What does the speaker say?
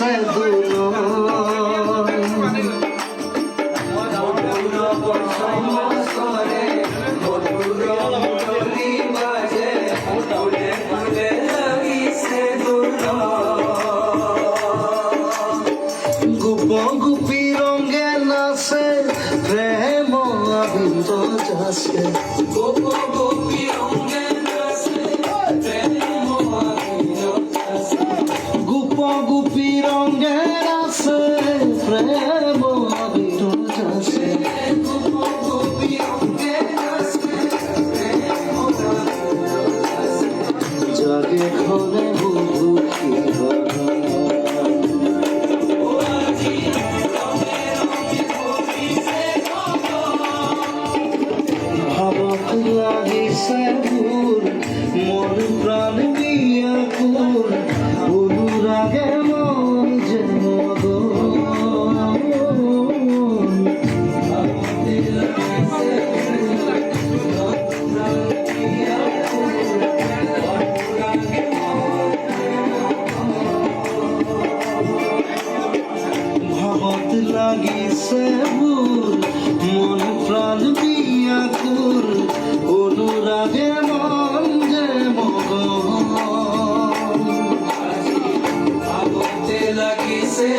লাগিছে দুনো গুপি রঙে নাচে প্রেম আবিন্দ যাচ্ছে গুপি রঙে নাচে প্রেম আবিন্দ যাচ্ছে গুপি রঙে নাচে প্রেম আবিন্দ যাচ্ছে গুপি রঙে নাচে প্রেম আবিন্দ যাচ্ছে জাগে ঘরে বুঝি লাগিছে ভুল মন প্রাণ বিয়াকুল অনুরাগে মন যে ভাবত লাগিছে ভুল মন প্রাণ বিয়াকুল অনুরাগে মন যে মগন ভাবতে লাগিছে